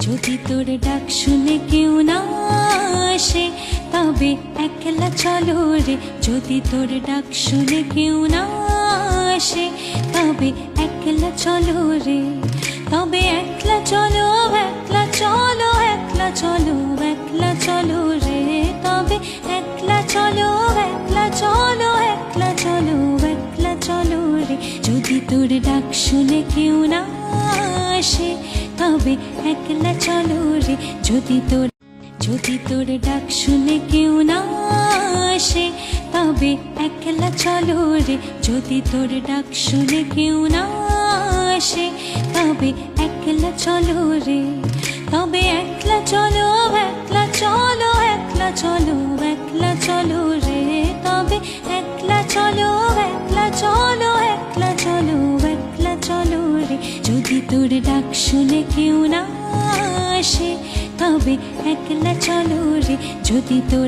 যদি তোর ডাক শুনে কেউ না আসে তবে একলা চলো রে। যদি তোর ডাক শুনে কেউ না আসে তবে একলা চলো রে। তবে একলা চলো, একলা চলো, একলা চলো, একলা চলো রে। তবে একলা চলো, একলা চলো, একলা চলো, একলা চলো রে। যদি তোর ডাক শুনে কেউ না আসে তবে একলা চলো রে। যদি তোর ডাক শুনে কেউ না আসে তবে একলা চলো রে। যদি তোর ডাক শুনে কেউ না আসে তবে একলা চলো রে। তবে একলা চলো, একলা চলো, একলা চলো, একলা চলো রে। তবে একলা চলো, একলা চলো, একলা চলো, একলা চলো রে। যদি তোর ডাক শুনে কেউ না আসে তবে একলা চলো রে। যদি তোর